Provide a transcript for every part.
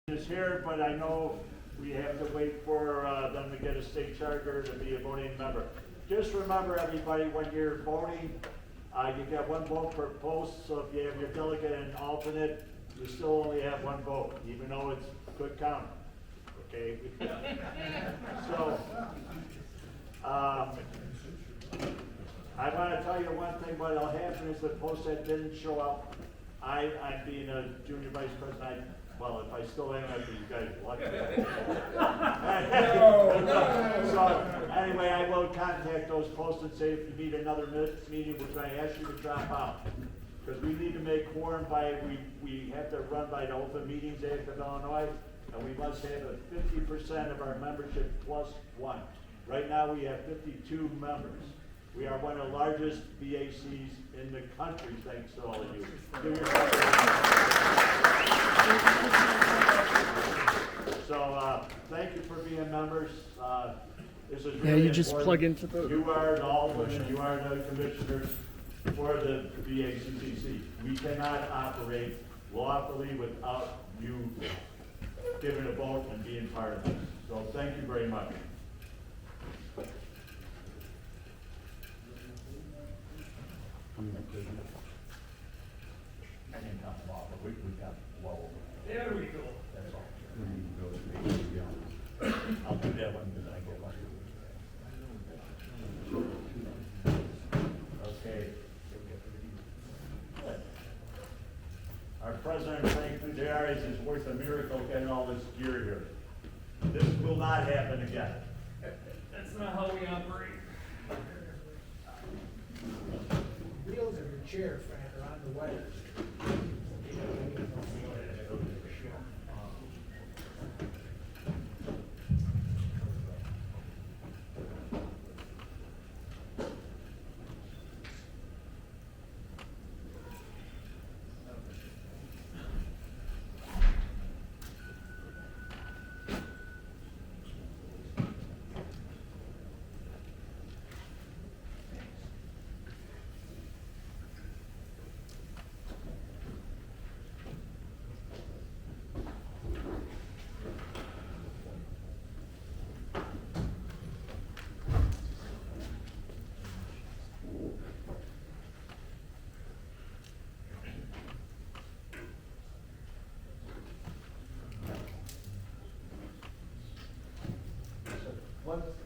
Is here, but I know we have to wait for them to get a state charter to be a voting member. Just remember, everybody, when you're voting, you get one vote per post, so if you have your delegate and alternate, you still only have one vote, even though it's Cook County, okay? So, I want to tell you one thing, what'll happen is the post that didn't show up, I'm being a junior vice president, well, if I still am, I'd be you guys lucky. So, anyway, I will contact those posts and say if you need another meeting, we're going to ask you to drop out. Because we need to make quorum by, we have to run by the Open Meetings Act of Illinois, and we must have a 50% of our membership plus one. Right now, we have 52 members. We are one of the largest VACs in the country, thanks to all of you. So, thank you for being members. This is really you just important. plug into the... You are the aldermen, you are the commissioners for the VACCC. We cannot operate lawfully without you giving a vote and being part of it. So, thank you very much. There we go. That's all. I'll do that when I get one. Okay. Our president, Frank Fujaris, is worth a miracle getting all this gear here. This will not happen again. That's not how we operate. Wheels of your chair, Frank, are on the way.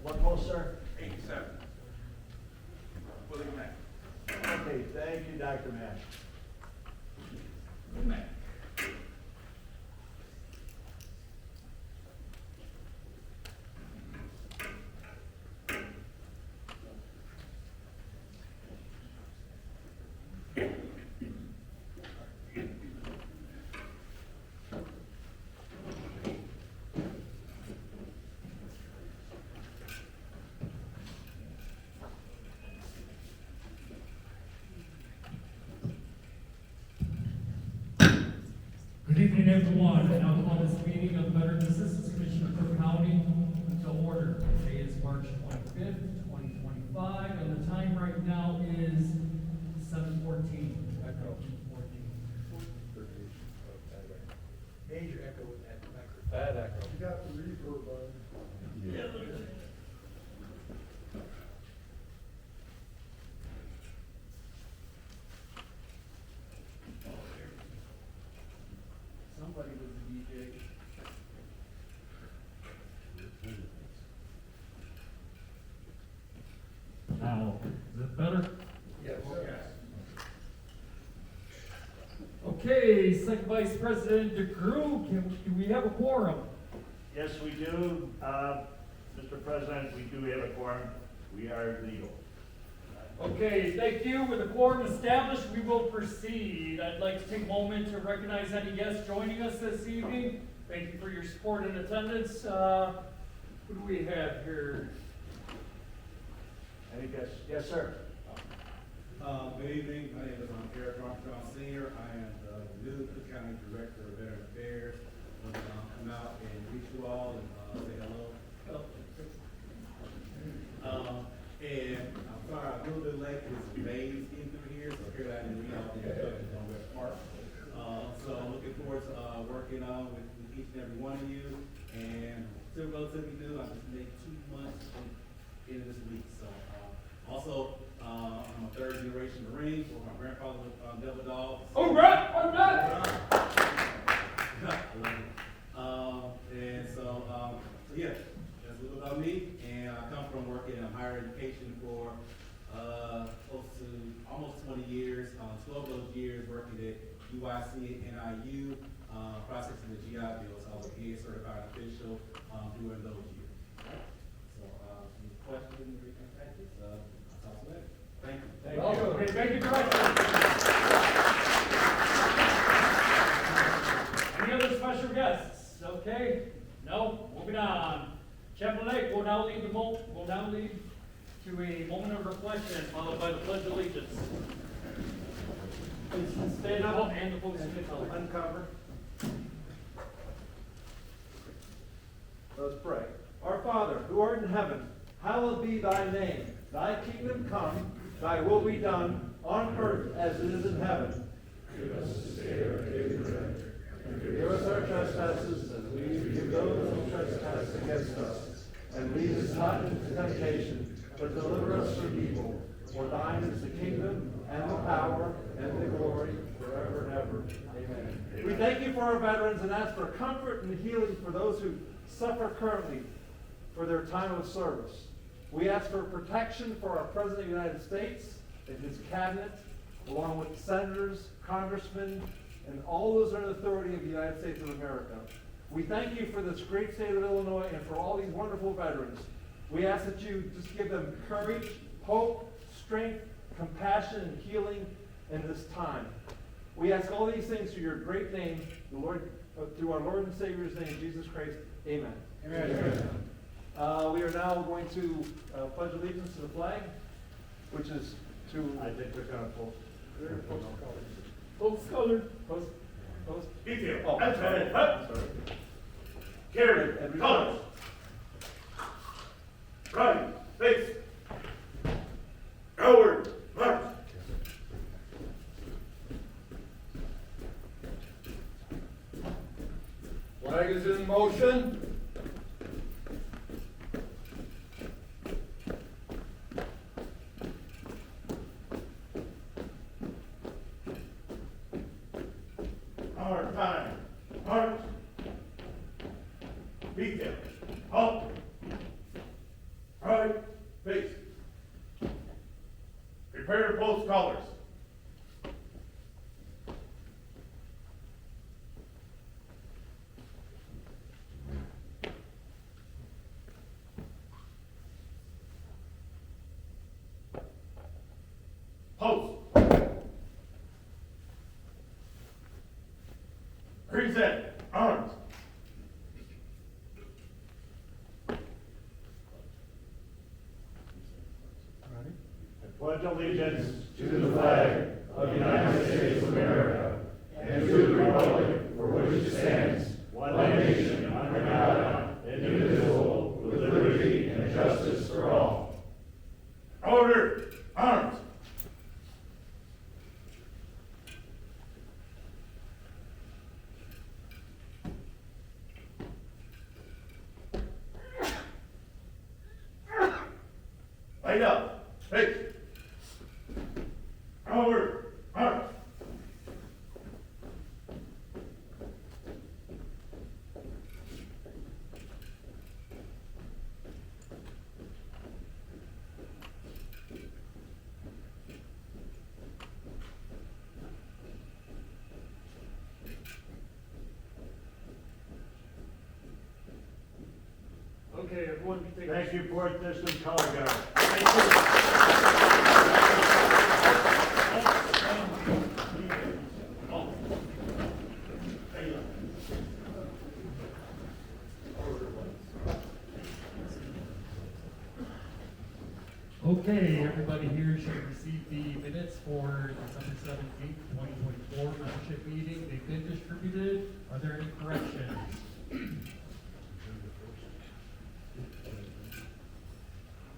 What post, sir? 87. Willie Mack. Okay, thank you, Dr. Mash. Mack. Good evening, everyone. I now call this meeting of the Veterans Assistance Commission of Cook County to order. Today is March 25th, 2025, and the time right now is 7:14. Echo. 14. Major echo with that microphone. Bad echo. You got the reverb on. Yeah. Somebody was the DJ. Now, is it better? Yes. Okay, Second Vice President DeGrew, do we have a quorum? Yes, we do. Mr. President, we do have a quorum. We are legal. Okay, thank you. With the quorum established, we will proceed. I'd like to take a moment to recognize any guests joining us this evening. Thank you for your support and attendance. Who do we have here? Any guests? Yes, sir. Good evening, my name is Eric Armstrong Senior. I am the new Cook County Director of Veteran Affairs. I'm gonna come out and greet you all and say hello. And I'm sorry, I'm a little bit late, it's May's in through here, so here I didn't read all the instructions on West Park. So I'm looking forward to working with each and every one of you. And still relatively new, I just made 2 months in this week. So, also, I'm a third generation Marine, so my grandfather was Devil Dogs. All right, all right. And so, yeah, that's a little about me. And I come from working in higher education for close to almost 20 years. 12 of those years working at UIC and NIU, processing the GI Bill. So I was a PA certified official during those years. So, any questions or anything like this? I'll talk to you later. Thank you. Thank you. Okay, thank you, Director. Any other special guests? Okay, no, moving on. Chaplain Lake will now lead to a moment of reflection, followed by the Pledge of Allegiance. Please stand up and the folks in the color. Uncover. Let's pray. Our Father, who art in heaven, hallowed be thy name. Thy kingdom come, thy will be done, on earth as it is in heaven. Give us this day our daily bread, and forgive us our trespasses, as we forgive those who trespass against us. And lead us not into temptation, but deliver us from evil. For thine is the kingdom, and the power, and the glory, forever and ever. Amen. We thank you for our veterans and ask for comfort and healing for those who suffer currently for their time of service. We ask for protection for our President of the United States and his cabinet, along with senators, congressmen, and all those under the authority of the United States of America. We thank you for this great state of Illinois and for all these wonderful veterans. We ask that you just give them courage, hope, strength, compassion, and healing in this time. We ask all these things through your great name, the Lord, through our Lord and Savior's name, Jesus Christ. Amen. Amen. We are now going to pledge allegiance to the flag, which is to... I think they're gonna post. Folks colored. Post. Detail. Oh, That's sorry. right. I'm sorry. Carry. Colors. Right. Face. Forward. March. Flag is in motion. Our time. March. Detail. Halt. Right. Face. Prepare to post colors. Post. Present. Arms. I pledge allegiance to the flag of the United States of America and to the republic for which it stands, one nation under God, indivisible, with liberty and justice for all. Order. Arms. Light up. Face. Forward. March. Okay, everyone can take. Thank you, Fourth District Color Guard. Okay, everybody here should receive the minutes for December 17th, 2024 membership meeting. They've been distributed. Are there any corrections?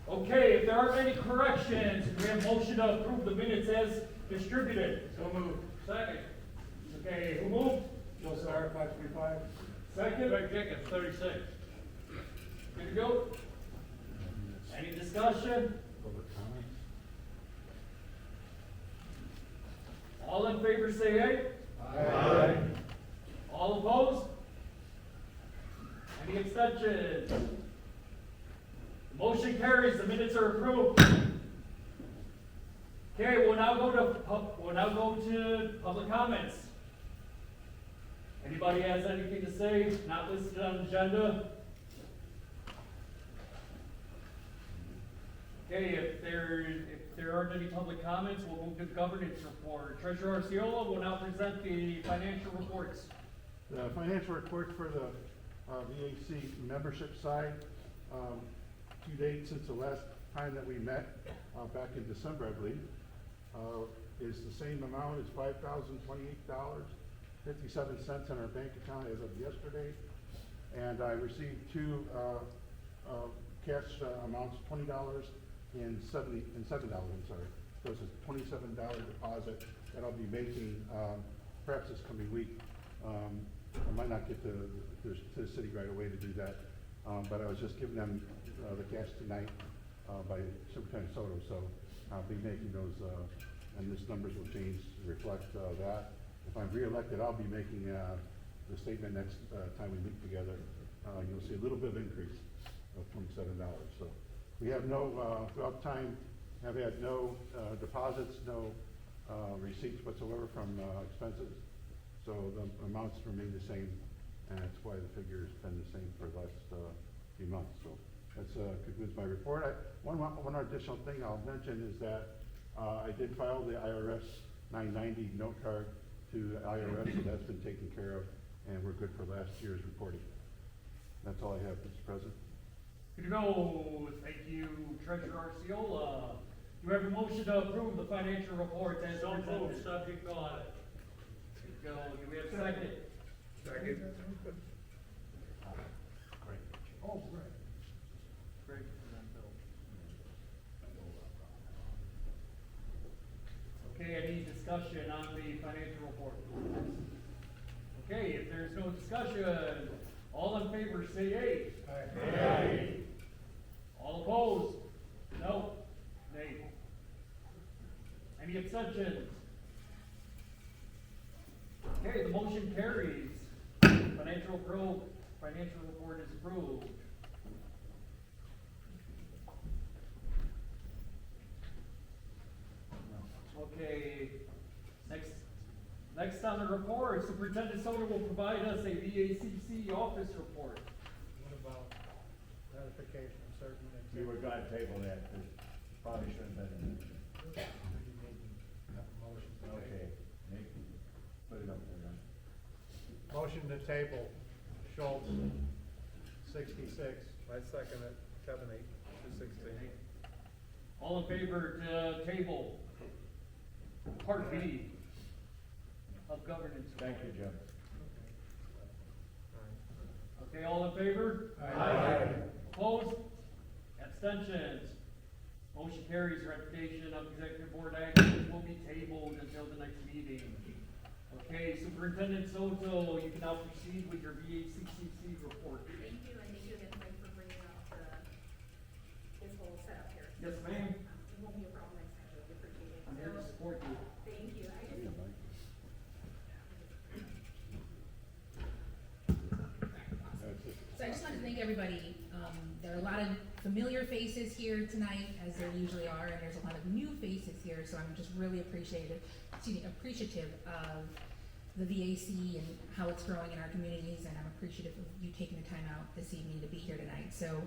Okay, if there aren't any corrections, we have a motion to approve the minutes as distributed. So moved. Second. Okay, who moved? Joe Star, 535. Second. Greg Jacobs, 36. Good to go? Any discussion? All in favor say aye. Aye. All opposed? Any abstentions? The motion carries, the minutes are approved. Okay, we'll now go to public comments. Anybody has anything to say, not listed on the agenda? Okay, if there aren't any public comments, we'll move to the governance report. Treasurer Arciola will now present the financial reports. The financial report for the VAC membership side, to date since the last time that we met, back in December, I believe, is the same amount as $5,028.57 in our bank account as of yesterday. And I received two cash amounts, $20 and $7, I'm sorry. So it's a $27 deposit that I'll be making perhaps this coming week. I might not get to the city right away to do that, but I was just giving them the cash tonight by Superintendent Soto, so I'll be making those, and this numbers will change to reflect that. If I'm reelected, I'll be making the statement next time we meet together. You'll see a little bit of increase of $27. So we have no, throughout time, have had no deposits, no receipts whatsoever from expenses. So the amounts remain the same, and that's why the figure has been the same for the last few months. So that concludes my report. One additional thing I'll mention is that I did file the IRS 990 note card to the IRS, so that's been taken care of, and we're good for last year's reporting. That's all I have, Mr. President. Good to go. Thank you, Treasurer Arciola. Do you have a motion to approve the financial report as presented? Subject to audit. Good to go. Do we have a second? Second. Oh, right. Great. Okay, any discussion on the financial report? Okay, if there's no discussion, all in favor say aye. Aye. All opposed? No. Nay. Any abstentions? Okay, the motion carries. Financial report is approved. Okay, next on the report, Superintendent Soto will provide us a VACC office report. What about ratification of certain We were gonna table that, this probably shouldn't have been in there. Okay, Nick, put it up there, man. Motion to table, Schultz, 66. I second it, Kevin, 216. All in favor to table Part B of governance? Thank you, Jim. Okay, all in favor? Aye. Opposed? Abstentions? Motion carries. Ratification of executive board actions will be tabled until the next meeting. Okay, Superintendent Soto, you can now proceed with your VACCC report. Thank you, and thank you again, Mike, for bringing up this whole setup here. Yes, ma'am. It won't be a problem next time, so we appreciate it. I'm here to support you. Thank you. So I just wanted to thank everybody. There are a lot of familiar faces here tonight, as there usually are, and there's a lot of new faces here, so I'm just really appreciative of the VAC and how it's growing in our communities, and I'm appreciative of you taking the time out this evening to be here tonight. So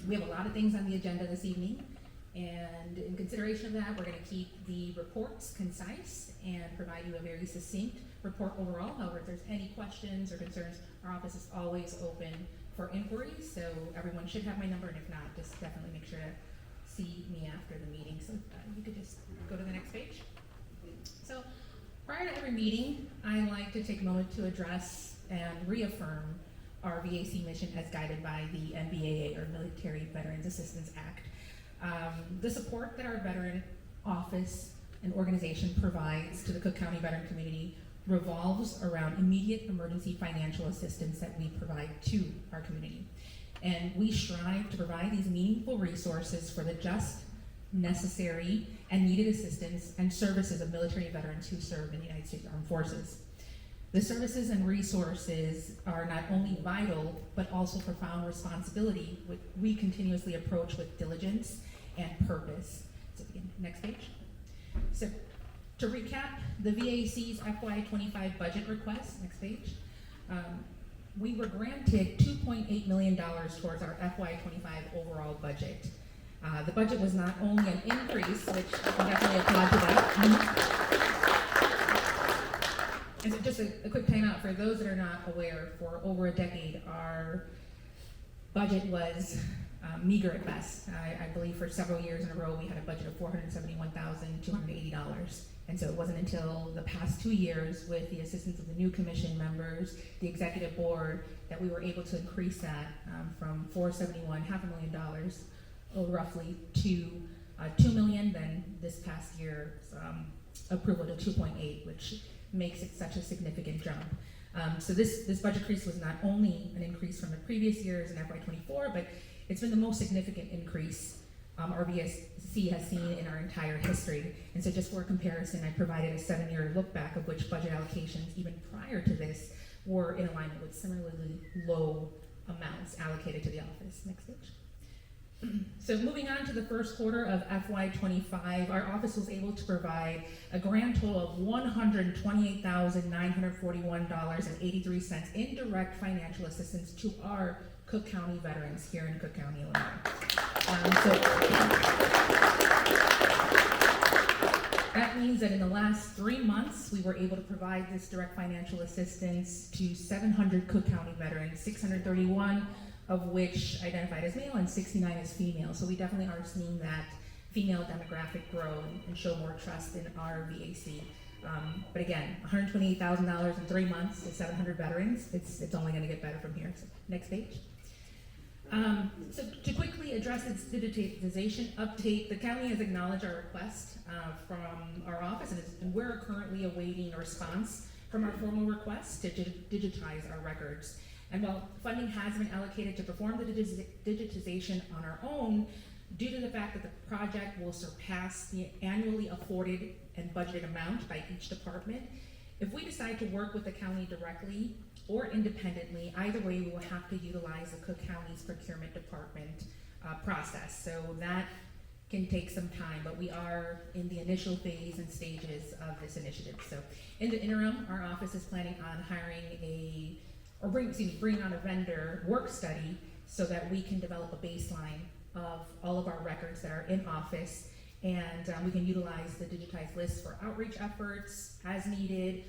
we have a lot of things on the agenda this evening, and in consideration of that, we're going to keep the reports concise and provide you a very succinct report overall. However, if there's any questions or concerns, our office is always open for inquiries, so everyone should have my number, and if not, just definitely make sure to see me after the meeting. So you could just go to the next page. So prior to every meeting, I like to take a moment to address and reaffirm our VAC mission as guided by the MVAA, or Military Veterans Assistance Act. The support that our veteran office and organization provides to the Cook County veteran community revolves around immediate emergency financial assistance that we provide to our community. And we strive to provide these meaningful resources for the just, necessary, and needed assistance and services of military veterans who serve in the United States Armed Forces. The services and resources are not only vital, but also profound responsibility, which we continuously approach with diligence and purpose. So begin, next page. So to recap, the VAC's FY25 budget request, next page. We were granted $2.8 million towards our FY25 overall budget. The budget was not only an increase, which I can definitely applaud to that. And so just a quick timeout for those that are not aware, for over a decade, our budget was meager at best. I believe for several years in a row, we had a budget of $471,280. And so it wasn't until the past 2 years, with the assistance of the new commission members, the executive board, that we were able to increase that from $471,000, $500,000, roughly, to $2 million. Then this past year's approval to 2.8, which makes it such a significant jump. So this budget increase was not only an increase from the previous years in FY24, but it's been the most significant increase our VSC has seen in our entire history. And so just for comparison, I provided a 7-year look back of which budget allocations, even prior to this, were in alignment with similarly low amounts allocated to the office. Next page. So moving on to the first quarter of FY25, our office was able to provide a grand total of $128,941.83 in direct financial assistance to our Cook County veterans here in Cook County, Illinois. That means that in the last 3 months, we were able to provide this direct financial assistance to 700 Cook County veterans, 631 of which identified as male and 69 as female. So we definitely are seeing that female demographic grow and show more trust in our VAC. But again, $128,000 in 3 months to 700 veterans, it's only gonna get better from here. So next page. So to quickly address its digitization update, the county has acknowledged our request from our office, and we're currently awaiting a response from our formal request to digitize our records. And while funding has been allocated to perform the digitization on our own, due to the fact that the project will surpass the annually afforded and budgeted amount by each department, if we decide to work with the county directly or independently, either way we will have to utilize the Cook County's procurement department process. So that can take some time, but we are in the initial phase and stages of this initiative. So in the interim, our office is planning on hiring bringing on a vendor work study so that we can develop a baseline of all of our records that are in office, and we can utilize the digitized list for outreach efforts as needed,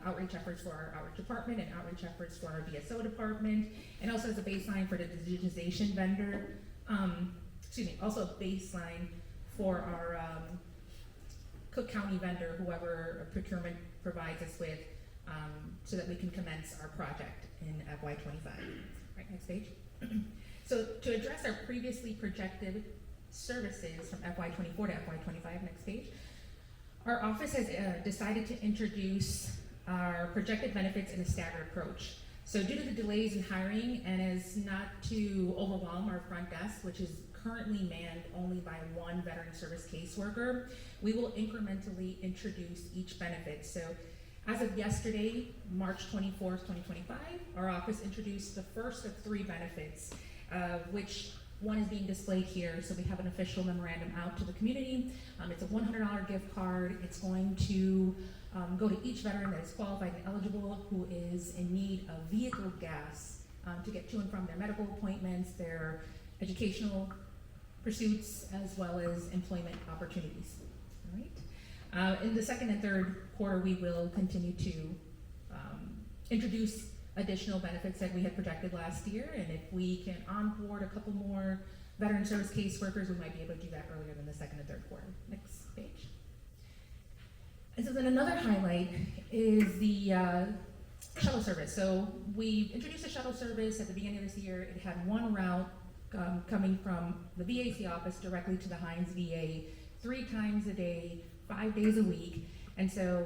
outreach efforts for our outreach department and outreach efforts for our VSO department, and also as a baseline for the digitization vendor, also a baseline for our Cook County vendor, whoever procurement provides us with, so that we can commence our project in FY25. Right, next page. So to address our previously projected services from FY24 to FY25, next page, our office has decided to introduce our projected benefits in a staggered approach. So due to the delays in hiring and as not to overwhelm our front desk, which is currently manned only by one veteran service caseworker, we will incrementally introduce each benefit. So as of yesterday, March 24th, 2025, our office introduced the first of 3 benefits, which one is being displayed here. So we have an official memorandum out to the community. It's a $100 gift card. It's going to go to each veteran that is qualified and eligible who is in need of vehicle gas to get to and from their medical appointments, their educational pursuits, as well as employment opportunities. All right. In the second and third quarter, we will continue to introduce additional benefits that we had projected last year, and if we can onboard a couple more veteran service caseworkers, we might be able to do that earlier than the second and third quarter. Next page. And so then another highlight is the shuttle service. So we introduced a shuttle service at the beginning of this year. It had one route coming from the VAC office directly to the Hines VA 3 times a day, 5 days a week. And so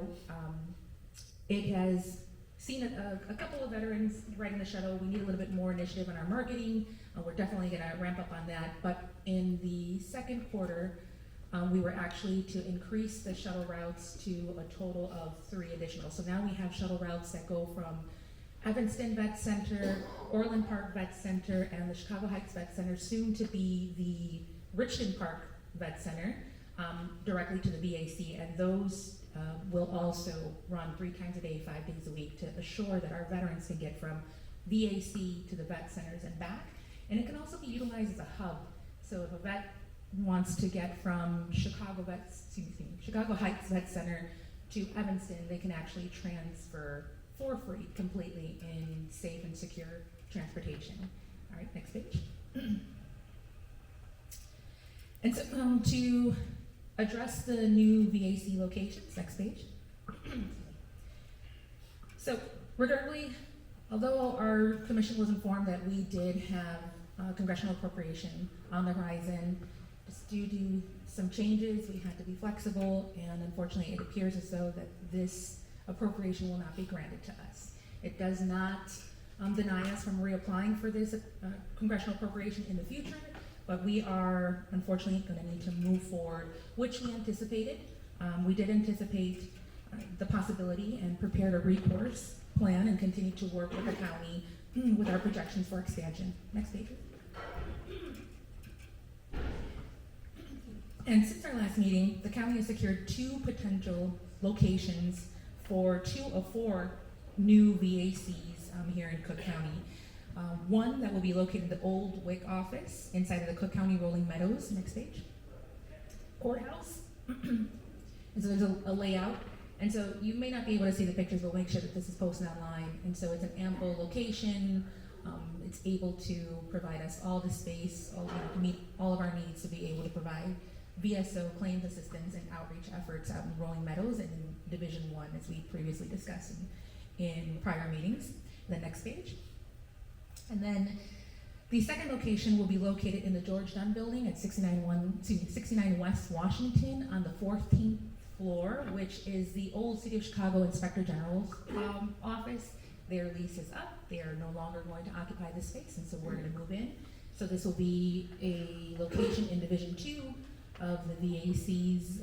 It has seen a couple of veterans riding the shuttle. We need a little bit more initiative in our marketing. We're definitely gonna ramp up on that. But in the second quarter, we were actually to increase the shuttle routes to a total of 3 additional. So now we have shuttle routes that go from Evanston Vet Center, Orland Park Vet Center, and the Chicago Heights Vet Center, soon to be the Richmond Park Vet Center, directly to the VAC. And those will also run 3 times a day, 5 days a week, to assure that our veterans can get from VAC to the vet centers and back. And it can also be utilized as a hub. So if a vet wants to get from Chicago Heights Vet Center to Evanston, they can actually transfer for free completely in safe and secure transportation. All right, next page. And so to address the new VAC locations, next page. So regrettably, although our commission was informed that we did have congressional appropriation on the horizon, just due to some changes, we had to be flexible, and unfortunately it appears as though that this appropriation will not be granted to us. It does not deny us from reapplying for this congressional appropriation in the future, but we are unfortunately going to need to move forward, which we anticipated. We did anticipate the possibility and prepared a recourse plan and continue to work with the county with our projections for expansion. Next page. And since our last meeting, the county has secured 2 potential locations for 2 of 4 new VACs here in Cook County. One that will be located in the old WIC office inside of the Cook County Rolling Meadows, next page, courthouse. And so there's a layout. And so you may not be able to see the pictures, but we'll make sure that this is posted online. And so it's an ample location. It's able to provide us all the space, to meet all of our needs, to be able to provide VSO claims assistance and outreach efforts out in Rolling Meadows and in Division 1, as we previously discussed in prior meetings. The next page. And then the second location will be located in the George Dunn Building at 69 West Washington on the 14th floor, which is the old City of Chicago Inspector General's office. Their lease is up. They are no longer going to occupy this space, and so we're going to move in. So this will be a location in Division 2 of the VAC's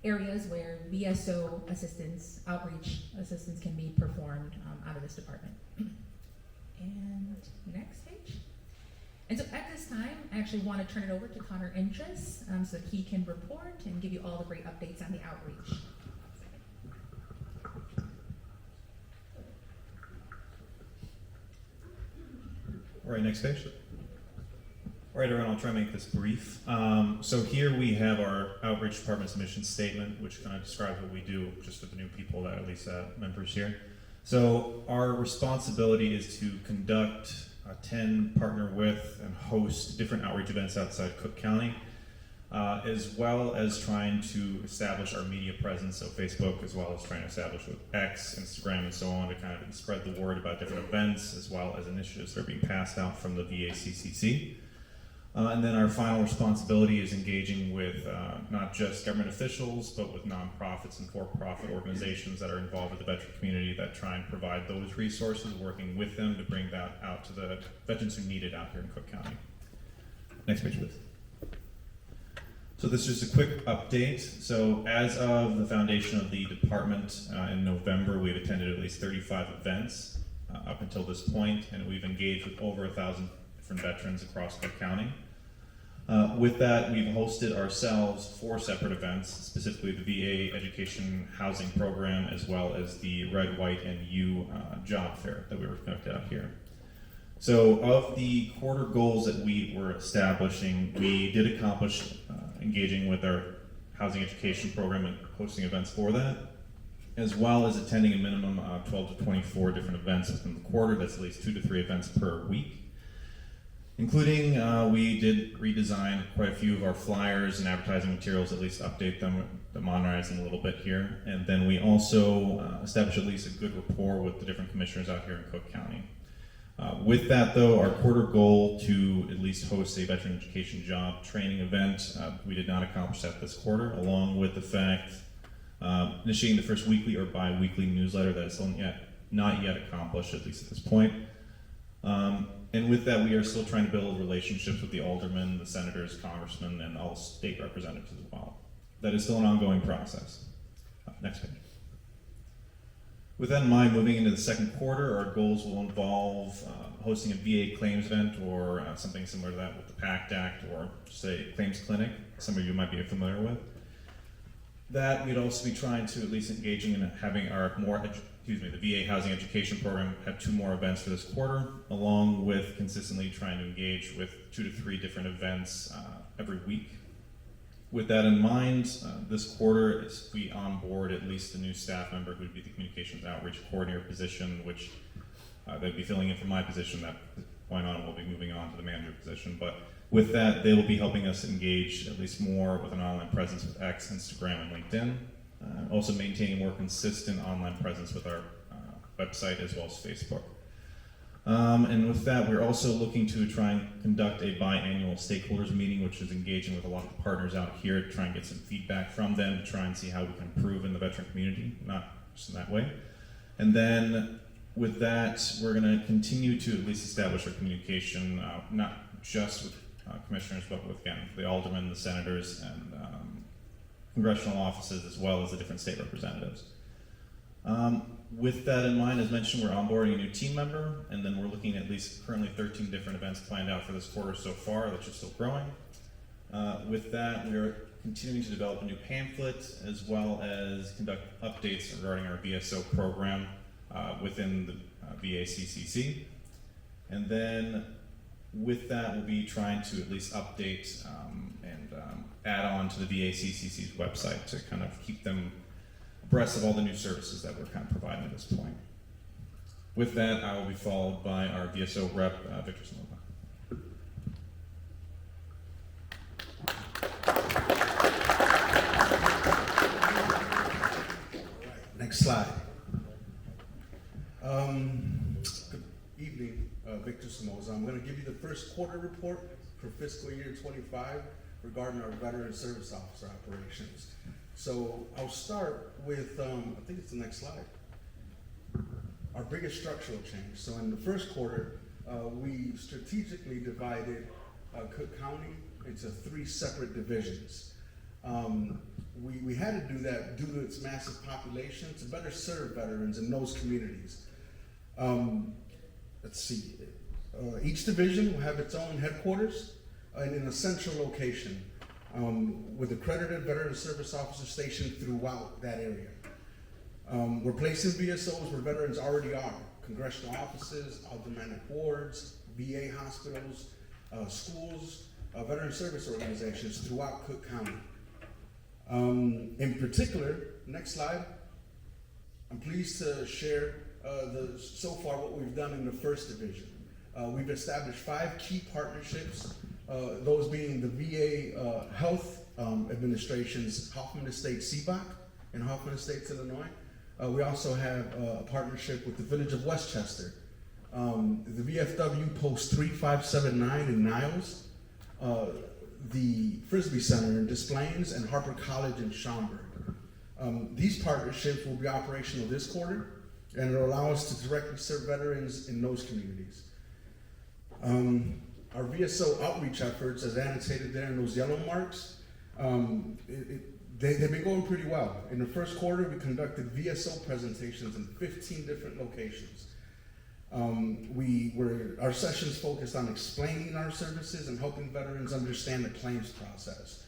areas where VSO assistance, outreach assistance can be performed out of this department. And next page. And so at this time, I actually want to turn it over to Connor Intris so that he can report and give you all the great updates on the outreach. All right, next page. All right, everyone, I'll try and make this brief. So here we have our outreach department's mission statement, which kind of describes what we do, just for the new people, that at least members here. So our responsibility is to conduct, attend, partner with, and host different outreach events outside Cook County, as well as trying to establish our media presence, so Facebook, as well as trying to establish with X, Instagram, and so on, to kind of spread the word about different events, as well as initiatives that are being passed out from the VACCC. And then our final responsibility is engaging with not just government officials, but with nonprofits and for-profit organizations that are involved with the veteran community that try and provide those resources, working with them to bring that out to the veterans who need it out here in Cook County. Next page, please. So this is just a quick update. So as of the foundation of the department in November, we've attended at least 35 events up until this point, and we've engaged with over 1,000 different veterans across Cook County. With that, we've hosted ourselves 4 separate events, specifically the VA Education Housing Program, as well as the Red, White, and U job fair that we were conducted out here. So of the quarter goals that we were establishing, we did accomplish engaging with our housing education program and hosting events for that, as well as attending a minimum of 12 to 24 different events within the quarter. That's at least 2 to 3 events per week. Including, we did redesign quite a few of our flyers and advertising materials, at least update them, modernize them a little bit here. And then we also established at least a good rapport with the different commissioners out here in Cook County. With that though, our quarter goal to at least host a veteran education job training event, we did not accomplish that this quarter, along with the fact initiating the first weekly or bi-weekly newsletter that is still not yet accomplished, at least at this point. And with that, we are still trying to build relationships with the aldermen, the senators, congressmen, and all state representatives as well. That is still an ongoing process. Next page. With that in mind, moving into the second quarter, our goals will involve hosting a VA claims event or something similar to that with the PACT Act or say claims clinic, some of you might be familiar with. That we'd also be trying to at least engaging in having our the VA housing education program have 2 more events for this quarter, along with consistently trying to engage with 2 to 3 different events every week. With that in mind, this quarter we onboard at least a new staff member who would be the communications outreach coordinator position, which they'd be filling in for my position. That point on, we'll be moving on to the manager position. But with that, they will be helping us engage at least more with an online presence with X, Instagram, and LinkedIn. Also maintaining more consistent online presence with our website as well as Facebook. And with that, we're also looking to try and conduct a biannual stakeholders meeting, which is engaging with a lot of the partners out here to try and get some feedback from them to try and see how we can improve in the veteran community, not just in that way. And then with that, we're going to continue to at least establish our communication, not just with commissioners, but with, again, the aldermen, the senators, and congressional offices, as well as the different state representatives. With that in mind, as mentioned, we're onboarding a new team member, and then we're looking at least currently 13 different events planned out for this quarter so far, that's just still growing. With that, we're continuing to develop a new pamphlet, as well as conduct updates regarding our VSO program within the vaccc. And then with that, we'll be trying to at least update and add on to the vacccc's website to kind of keep them abreast of all the new services that we're kind of providing at this point. With that, I will be followed by our VSO rep, Victor Sonova. Next slide. Good evening, Victor Somoza. I'm going to give you the first quarter report for fiscal year 25 regarding our veteran service officer operations. So I'll start with, I think it's the next slide, our biggest structural change. So in the first quarter, we strategically divided Cook County into 3 separate divisions. We had to do that due to its massive population to better serve veterans in those communities. Let's see, each division will have its own headquarters and in a central location with accredited veteran service officer stationed throughout that area. We're placing VSOs where veterans already are: congressional offices, aldermanic wards, VA hospitals, schools, veteran service organizations throughout Cook County. In particular, next slide, I'm pleased to share so far what we've done in the first division. We've established 5 key partnerships, those being the VA Health Administration's Hoffman Estates CBOC in Hoffman Estates, Illinois. We also have a partnership with the Village of Westchester, the VFW Post 3579 in Niles, the Frisbee Center in Des Plaines, and Harper College in Schaumburg. These partnerships will be operational this quarter, and it'll allow us to directly serve veterans in those communities. Our VSO outreach efforts, as annotated there in those yellow marks, they've been going pretty well. In the first quarter, we conducted VSO presentations in 15 different locations. Our sessions focused on explaining our services and helping veterans understand the claims process.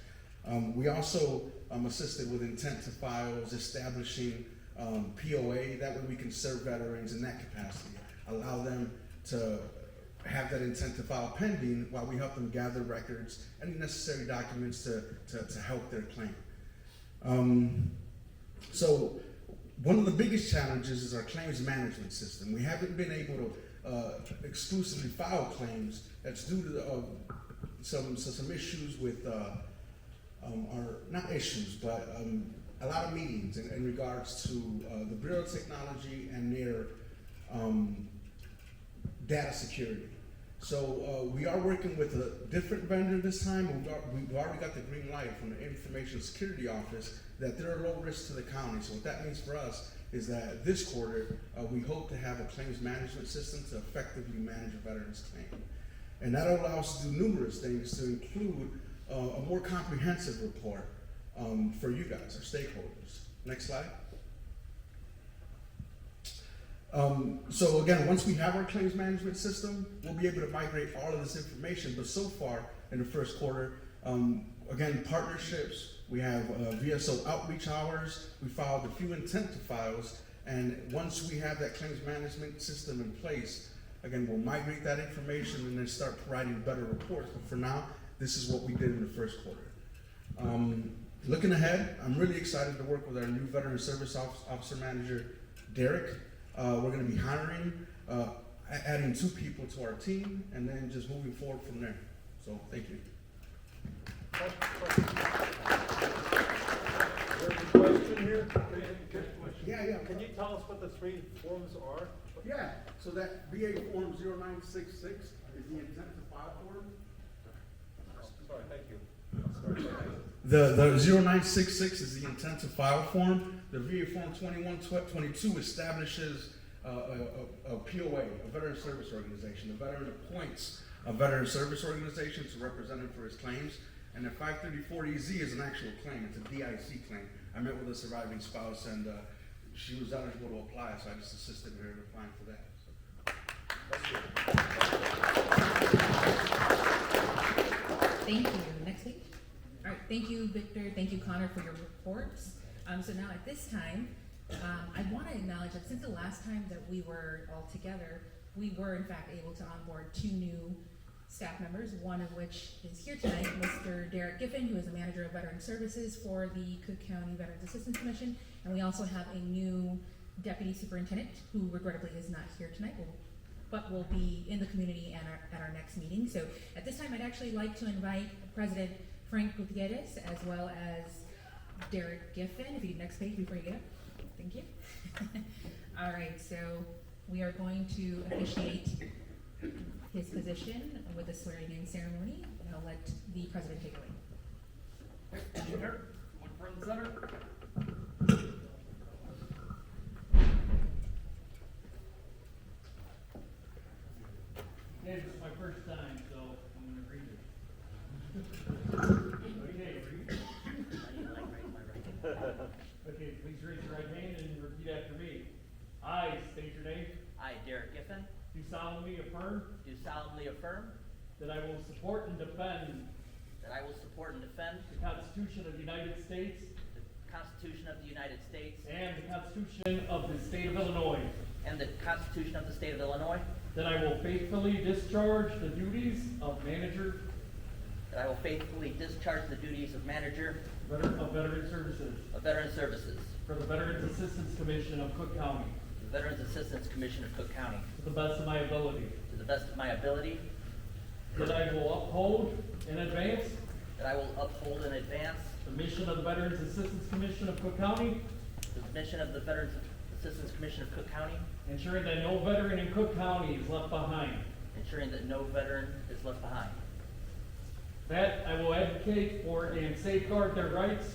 We also assisted with intent to files, establishing POA, that way we can serve veterans in that capacity, allow them to have that intent to file pending while we help them gather records and necessary documents to help their claim. So one of the biggest challenges is our claims management system. We haven't been able to exclusively file claims. That's due to some issues with not issues, but a lot of meetings in regards to the Bureau of Technology and their data security. So we are working with a different vendor this time. We've already got the green light from the Information Security Office that they're low risk to the county. So what that means for us is that this quarter, we hope to have a claims management system to effectively manage a veteran's claim. And that'll allow us to do numerous things, to include a more comprehensive report for you guys, our stakeholders. Next slide. So again, once we have our claims management system, we'll be able to migrate all of this information. But so far in the first quarter, again, partnerships, we have VSO outreach hours, we filed a few intent to files, and once we have that claims management system in place, again, we'll migrate that information and then start providing better reports. But for now, this is what we did in the first quarter. Looking ahead, I'm really excited to work with our new Veteran Service Officer Manager, Derek. We're going to be hiring, adding 2 people to our team, and then just moving forward from there. So, thank you. There's a question here. Yeah. Can you tell us what the 3 forms are? Yeah, so that BA Form 0966 is the intent to file form. Sorry, thank you. The 0966 is the intent to file form. The VA Form 2122 establishes a POA, a Veteran Service Organization. The veteran appoints a Veteran Service Organization to represent him for his claims. And the 534EZ is an actual claim. It's a DIC claim. I met with a surviving spouse, and she was eligible to apply, so I just assisted her in applying for that. Thank you. Next page. All right, thank you, Victor. Thank you, Connor, for your reports. So now at this time, I want to acknowledge that since the last time that we were all together, we were in fact able to onboard 2 new staff members, one of which is here tonight, Mr. Derek Giffen, who is the Manager of Veteran Services for the Cook County Veterans Assistance Commission. And we also have a new Deputy Superintendent who regrettably is not here tonight, but will be in the community and at our next meeting. So at this time, I'd actually like to invite President Frank Gutierrez as well as Derek Giffen. If you next page before you get up. Thank you. All right, so we are going to officiate his position with a swearing-in ceremony, and I'll let the president take away. Here, one front and center. Yeah, this is my first time, so I'm gonna read it. Okay, read. Okay, please raise your right hand and repeat after me. I state your name. I, Derek Giffen, Do solemnly affirm do solemnly affirm that I will support and defend that I will support and defend the Constitution of the United States the Constitution of the United States and the Constitution of the State of Illinois, and the Constitution of the State of Illinois, that I will faithfully discharge the duties of manager that I will faithfully discharge the duties of manager of Veteran Services of Veteran Services for the Veterans Assistance Commission of Cook County to the Veterans Assistance Commission of Cook County to the best of my ability, to the best of my ability, that I will uphold and advance that I will uphold and advance the mission of the Veterans Assistance Commission of Cook County, the mission of the Veterans Assistance Commission of Cook County, ensuring that no veteran in Cook County is left behind. ensuring that no veteran is left behind, That I will advocate for and safeguard their rights,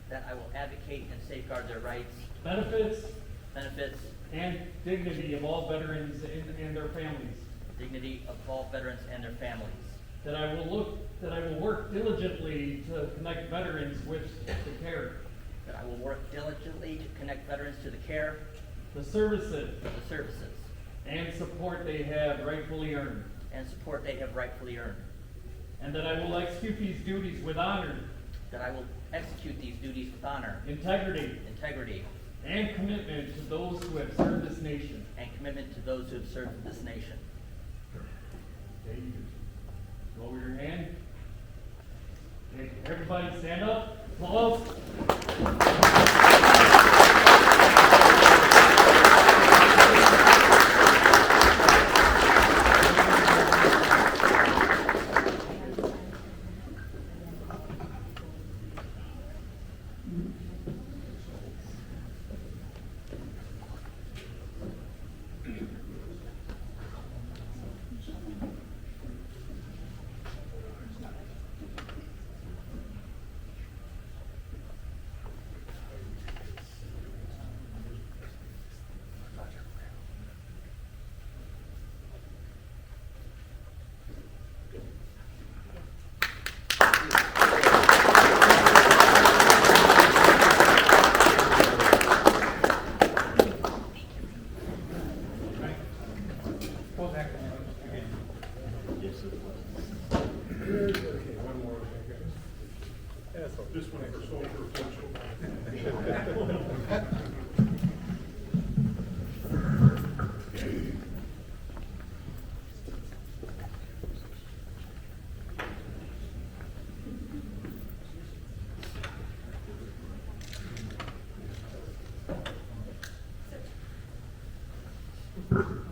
that I will advocate and safeguard their rights, benefits, benefits, and dignity of all veterans and their families. dignity of all veterans and their families, That I will work diligently to connect veterans with the care, that I will work diligently to connect veterans to the care, the services, the services, and support they have rightfully earned. and support they have rightfully earned, And that I will execute these duties with honor, that I will execute these duties with honor, integrity, integrity, and commitment to those who have served this nation. and commitment to those who have served this nation. Okay, you lower your hand. Okay, everybody stand up. Applause.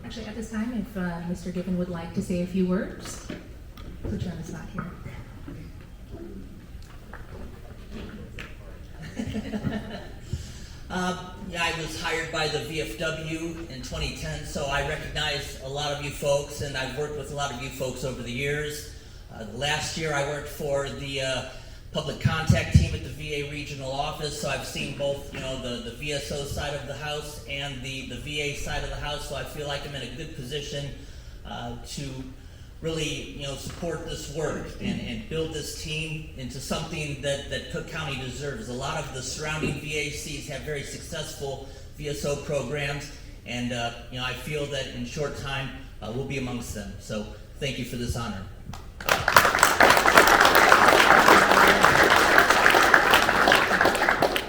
Actually, at this time, if Mr. Gibbon would like to say a few words, put you on the spot here. Yeah, I was hired by the VFW in 2010, so I recognize a lot of you folks, and I've worked with a lot of you folks over the years. Last year I worked for the public contact team at the VA regional office, so I've seen both, the VSO side of the house and the VA side of the house, so I feel like I'm in a good position to really, support this work and build this team into something that Cook County deserves. A lot of the surrounding VACs have very successful VSO programs, and I feel that in short time we'll be amongst them. So thank you for this honor.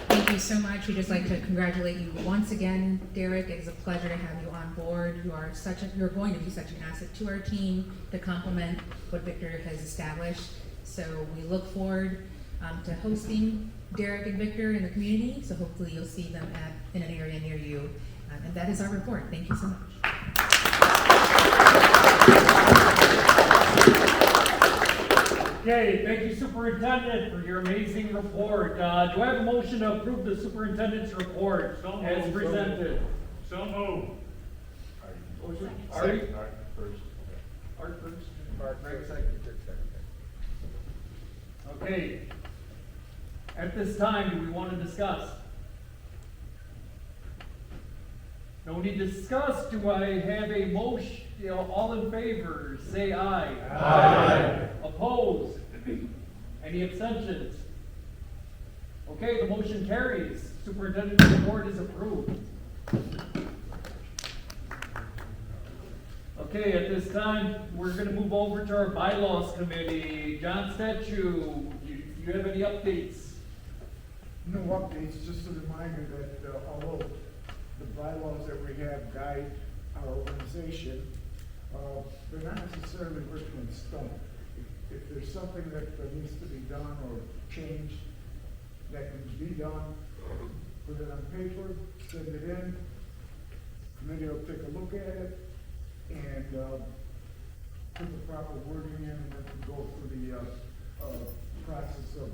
Thank you so much. We'd just like to congratulate you once again, Derek. It is a pleasure to have you on board. You're going to be such an asset to our team to complement what Victor has established. So we look forward to hosting Derek and Victor in the community. So hopefully you'll see them in an area near you. And that is our report. Thank you so much. Okay, thank you, Superintendent, for your amazing report. Do I have a motion to approve the Superintendent's report as presented? So moved. Art? First. Art first. Mark, Greg second, Dick second. Okay. At this time, do we want to discuss? No need to discuss. Do I have a motion? All in favor, say aye. Aye. Opposed? Any abstentions? Okay, the motion carries. Superintendent's report is approved. Okay, at this time, we're going to move over to our bylaws committee. John Statue, do you have any updates? No updates, just a reminder that although the bylaws that we have guide our organization, they're not necessarily written in stone. If there's something that needs to be done or changed, that can be done, put it on paper, send it in, committee will take a look at it, and put the proper wording in, and then go through the process of,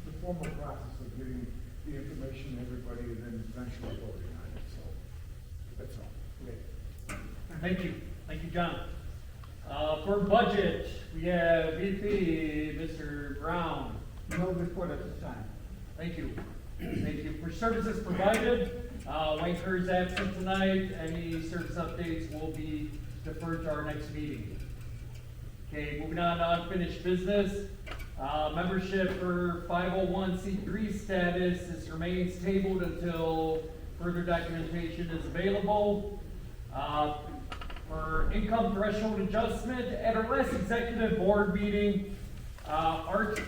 the formal process of getting the information to everybody, and then eventually voting on it, so, that's all. Okay. Thank you. Thank you, John. For budget, we have VP, Mr. Brown. No report at this time. Thank you. Thank you. For services provided, Wayne Kerr's absent tonight. Any service updates will be deferred to our next meeting. Okay, moving on to unfinished business. Membership for 501c3 status remains tabled until further documentation is available. For income threshold adjustment, at our last executive board meeting, Art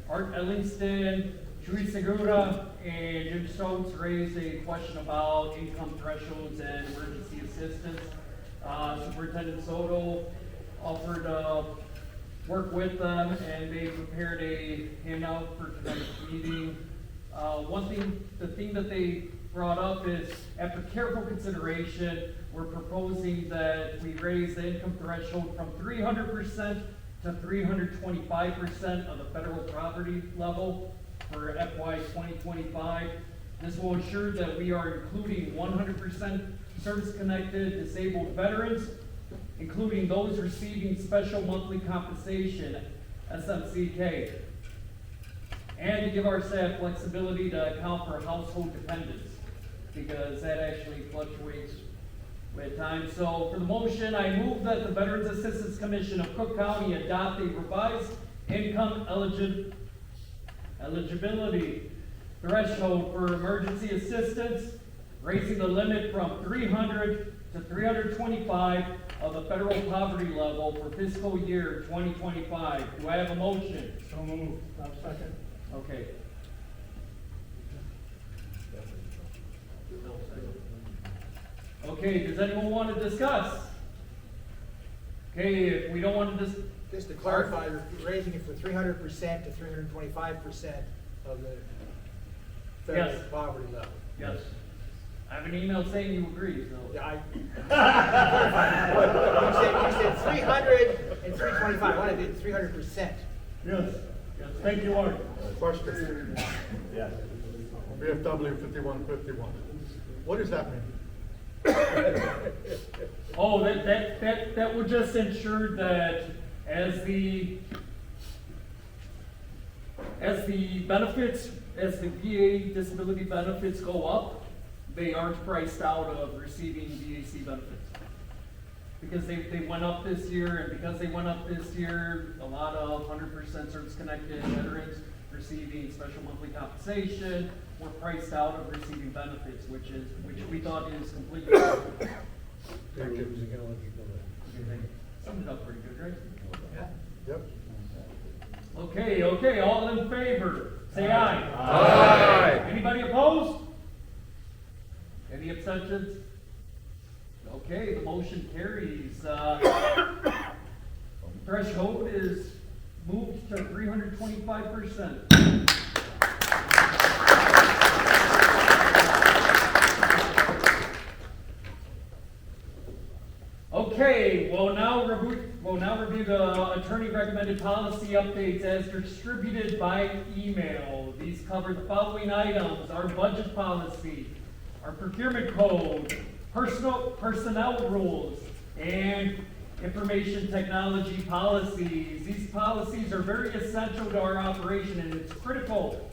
Ellingston, Shui Segura, and Jim Stokes raised a question about income thresholds and emergency assistance. Superintendent Soto offered to work with them, and they prepared a handout for tonight's meeting. The thing that they brought up is, after careful consideration, we're proposing that we raise the income threshold from 300% to 325% of the federal poverty level for FY 2025. This will ensure that we are including 100% service-connected disabled veterans, including those receiving special monthly compensation, SMCK, and to give our staff flexibility to account for household dependents, because that actually fluctuates with time. So for the motion, I move that the Veterans Assistance Commission of Cook County adopt a revised income eligibility threshold for emergency assistance, raising the limit from 300 to 325 of the federal poverty level for fiscal year 2025. Do I have a motion? So moved. I'll second. Okay. Okay, does anyone want to discuss? Okay, if we don't want to Just to clarify, you're raising it from 300% to 325% of the federal Yes. poverty level. Yes. I have an email saying you agree, so. Yeah, you said 300 and 325, I want to do 300%. Yes, thank you, Art. Question. Yes. VFW 5151. What does that mean? Oh, that would just ensure that as the benefits, as the VA disability benefits go up, they aren't priced out of receiving VAC benefits. Because they went up this year, and because they went up this year, a lot of 100% service-connected veterans receiving special monthly compensation were priced out of receiving benefits, which we thought is completely. Thank you. Summed it up pretty good, right? Yeah. Yep. Okay, all in favor, say aye. Aye. Anybody opposed? Any abstentions? Okay, the motion carries. Threshold is moved to 325%. Okay, we'll now review the attorney recommended policy updates as distributed by email. These cover the following items: our budget policy, our procurement code, personnel rules, and information technology policies. These policies are very essential to our operation, and it's critical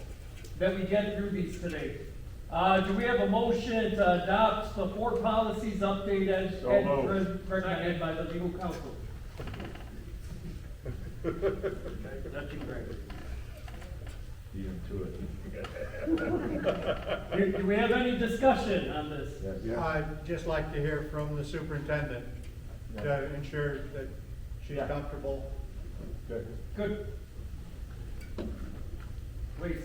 that we get through these today. Do we have a motion to adopt the 4 policies update as recommended by the legal counsel? That's you, Greg. Do we have any discussion on this? Yes. I'd just like to hear from the superintendent to ensure that she's Yeah. comfortable. Good. Please.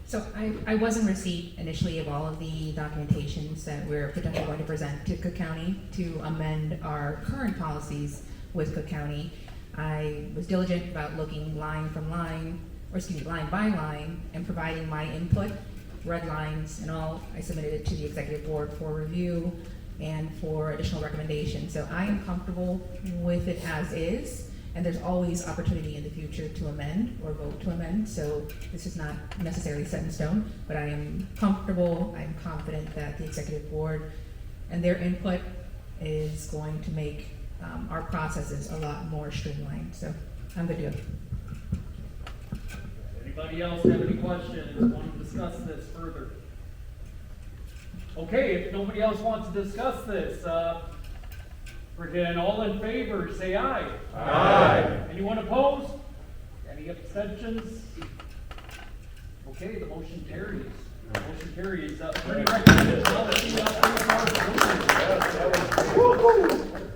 So I was in receipt initially of all of the documentations that we're potentially going to present to Cook County to amend our current policies with Cook County. I was diligent about looking line by line, and providing my input, red lines and all. I submitted it to the executive board for review and for additional recommendations. So I am comfortable with it as is. And there's always opportunity in the future to amend or vote to amend, so this is not necessarily set in stone, but I am comfortable, I'm confident that the executive board and their input is going to make our processes a lot more streamlined, so I'm good to go. Anybody else have any questions, want to discuss this further? Okay, if nobody else wants to discuss this, again, all in favor, say aye. Aye. Anyone opposed? Any abstentions? Okay, the motion carries. Motion carries. Attorney recommended policy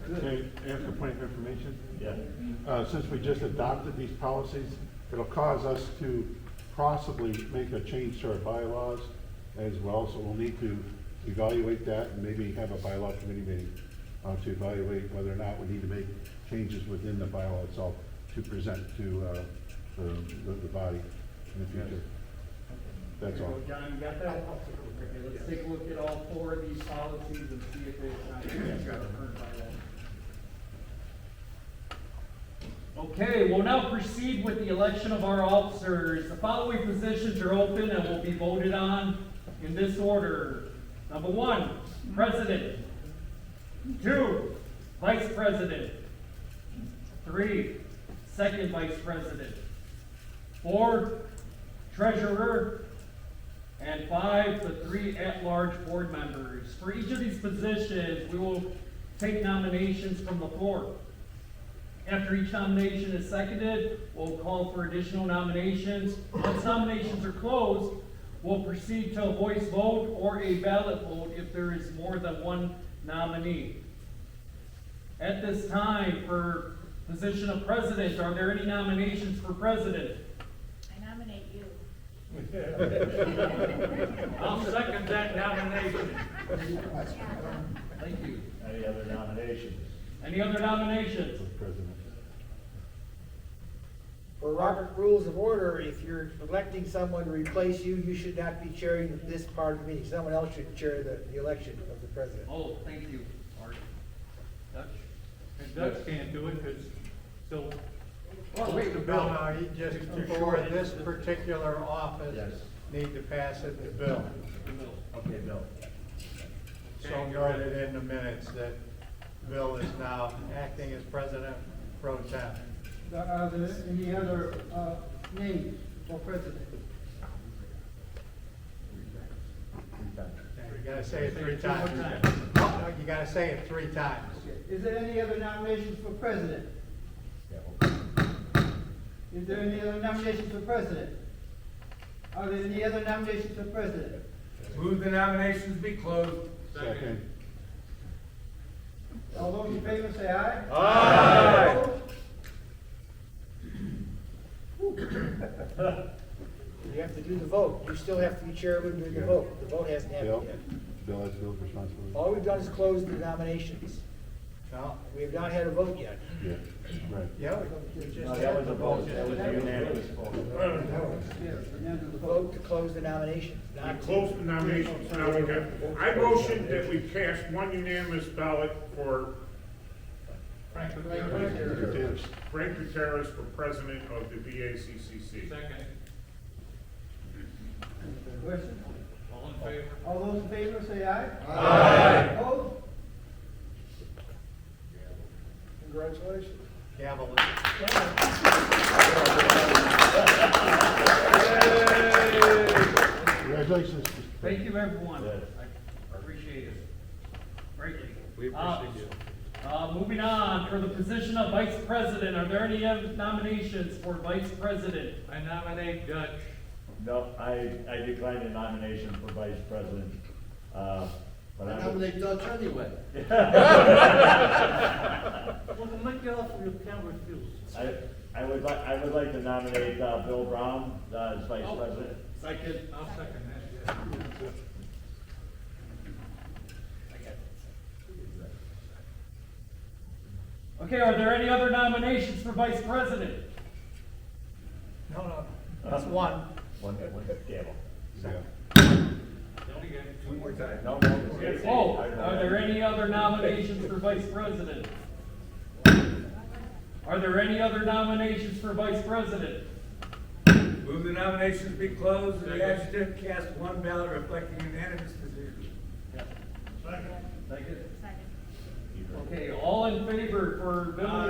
Can I ask a point of information? Yeah. Since we just adopted these policies, it'll cause us to possibly make a change to our bylaws as well, so we'll need to evaluate that and maybe have a bylaw committee meeting to evaluate whether or not we need to make changes within the bylaw itself to present to the body in the future. That's all. John, you got that? Okay, let's take a look at all 4 of these policies and see if it's not current bylaw. Okay, we'll now proceed with the election of our officers. The following positions are open and will be voted on in this order. Number 1, President. 2, Vice President. 3, Second Vice President. 4, Treasurer. And 5, the 3 at-large board members. For each of these positions, we will take nominations from the floor. After each nomination is seconded, we'll call for additional nominations. Once nominations are closed, we'll proceed to a voice vote or a ballot vote if there is more than one nominee. At this time, for position of president, are there any nominations for president? I nominate you. I'll second that nomination. Thank you. Any other nominations? Any other nominations? For president. For Robert Rules of Order, if if you're electing someone to replace you, you should not be chairing this part of the meeting. Someone else should chair the election of the president. Oh, thank you, Art. Dutch? And Dutch can't do it because still. Oh, wait, the No, bill. no, he just, for this particular office, need to pass it the bill. Okay, Bill. So noted in the minutes that Bill is now acting as president pro tem. Are there any other, names for president? You gotta say it 3 times. One time. No, you gotta say it 3 times. Is there any other nominations for president? Is there any other nominations for president? Are there any other nominations for president? Move the nominations be closed. Second. All those in favor say aye. Aye. You have to do the vote. You still have to be chairman during the vote. The vote hasn't happened Bill? yet. Bill, that's Bill's responsibility. All we've done is close the nominations. No? We have not had a vote yet. Yeah, right. Yeah, we just No, that was a vote, that was a unanimous vote. The vote to close the nominations, not to. Close the nominations now. I motion that we cast one unanimous ballot for Frank Gutierrez for president of the VACCC. Second. Question? All in favor? All those in favor say aye. Aye. Opposed? Congratulations. gavel. Congratulations. Thank you, everyone. I appreciate it. Greatly. We appreciate you. Moving on, for the position of vice president, are there any nominations for vice president? I nominate Dutch. No, I declined the nomination for vice president. But I would- nominate Dutch anyway. Well, then make it up for your camera skills. I would like to nominate Bill Brown as vice president. Second. I'll second that, yeah. Okay, are there any other nominations for vice president? No, that's one. One gavel. One more time. No. Oh, are there any other nominations for vice president? Are there any other nominations for vice president? Move the nominations be closed and the adjutant cast one ballot reflecting unanimous decision. Second. Okay, all in favor for Bill?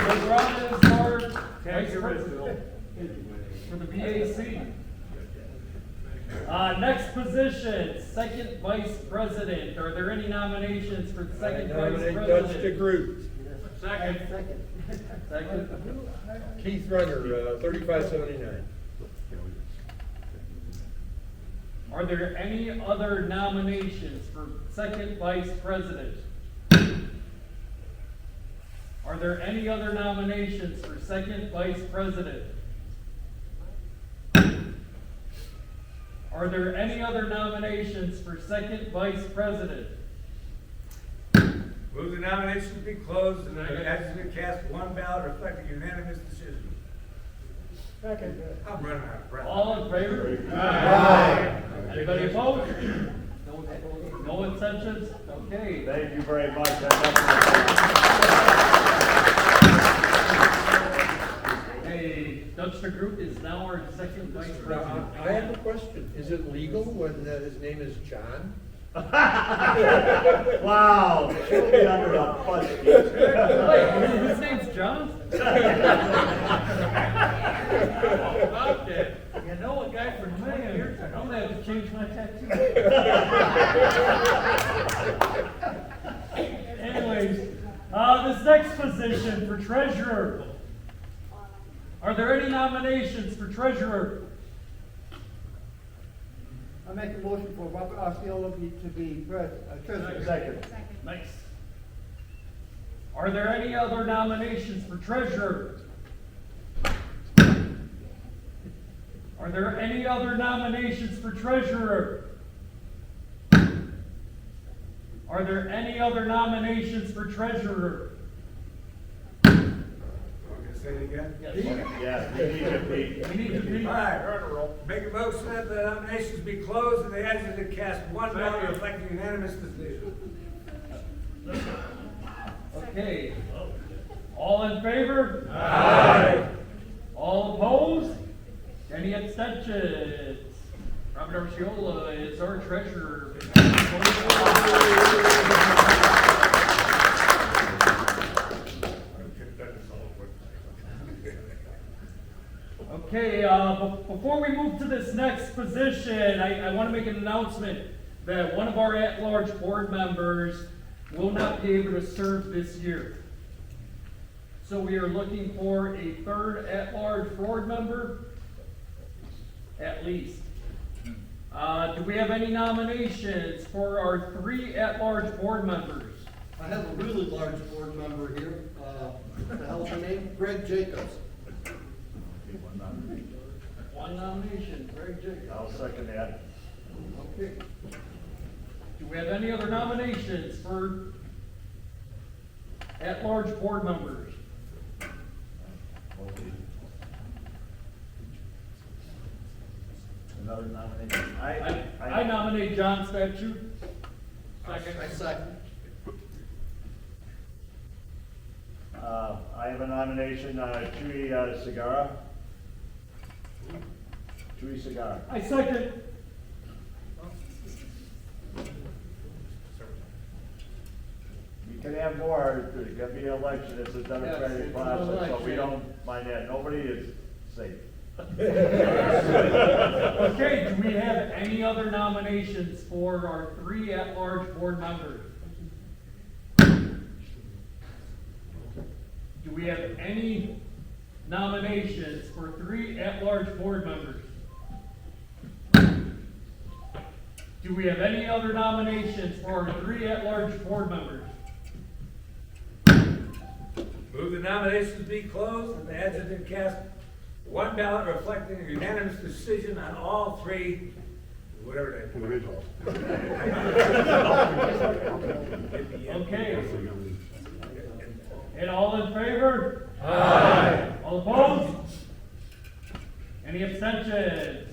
Bill Brown is our vice president for the VAC. Next position, second vice president. Are there any nominations for second vice president? Group. Second. Keith Runner, 3579. Are there any other nominations for second vice president? Are there any other nominations for second vice president? Are there any other nominations for second vice president? Move the nominations be closed and the adjutant cast one ballot reflecting unanimous decision. Second. I'm running out of breath. All in favor? Aye. Anybody opposed? No abstentions? Okay. Thank you very much. Hey, Dutchner Group is now our second vice president. I have a question. Is it legal when his name is John? Wow, she'll be under the bus. Wait, his name's John? Okay. You know a guy for 20 years, I'm gonna have to change my tattoo. Anyways, this next position for treasurer. Are there any nominations for treasurer? I make a motion for Robert Osceola to be treasurer. Second. Nice. Are there any other nominations for treasurer? Are there any other nominations for treasurer? Are there any other nominations for treasurer? Say it again? Yes. Yeah, you need to be. We need to be. All right, make a motion that the nominations be closed and the adjutant cast one ballot reflecting unanimous decision. Okay. All in favor? Aye. All opposed? Any abstentions? Robert Arciola is our treasurer. Okay, before we move to this next position, I want to make an announcement that one of our at-large board members will not be able to serve this year. So we are looking for a third at-large board member, at least. Do we have any nominations for our 3 at-large board members? I have a really large board member here, what the hell's her name? Greg Jacobs. One nomination, Greg Jacobs. I'll second that. Okay. Do we have any other nominations for at-large board members? Another nomination. I nominate John Statute. Second. I second. I have a nomination, Chuy Segara. Chuy Segara. I second. You can have more, there's gonna be an election, it's a Yes, democratic it's an process, so we election. don't mind that, nobody is safe. Okay, do we have any other nominations for our 3 at-large board members? Do we have any nominations for 3 at-large board members? Do we have any other nominations for our 3 at-large board members? Move the nominations be closed and the adjutant cast one ballot reflecting a unanimous decision on all 3, whatever they. Individuals. Okay. And all in favor? Aye. All opposed? Any abstentions?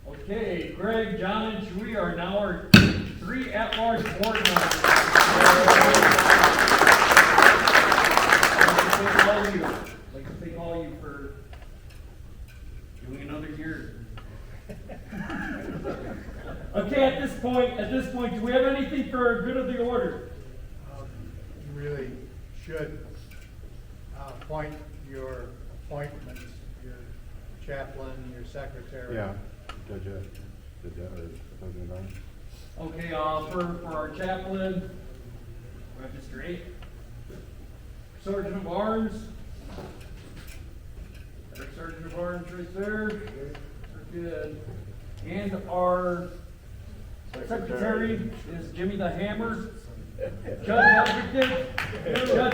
Okay, Greg, John, and Shui are now our 3 at-large board members. I'd like to thank all you for doing another year. Okay, at this point, do we have anything for good of the order? You really should appoint your appointments, your chaplain, your secretary. Yeah, Judge, President Brown. Okay, for our chaplain, Register 8. Sergeant of Arms. Our Sergeant of Arms right there. We're good. And our secretary is Jimmy the Hammer. Judge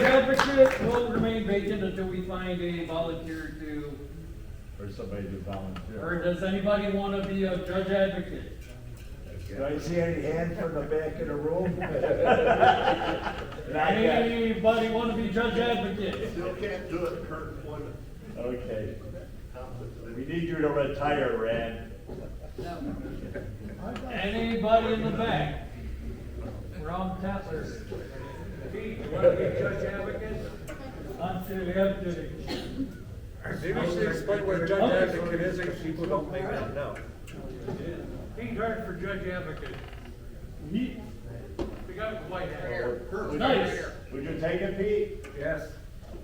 Advocate will remain vacant until we find a volunteer to, Or somebody to volunteer. or does anybody want to be a Judge Advocate? Do I see any hands from the back of the room? Not yet. Anybody want to be Judge Advocate? Still can't do it, current employment. Okay. We need you to retire, Rand. Anybody in the back? Rob Tapper. Pete, you want to be judge advocate? Unto empty. Maybe we should explain what a judge advocate is, because people don't make that know. Pete Hart for Judge Advocate. Neat. We got white hair. Would you- Nice. Would you take it, Pete? Yes.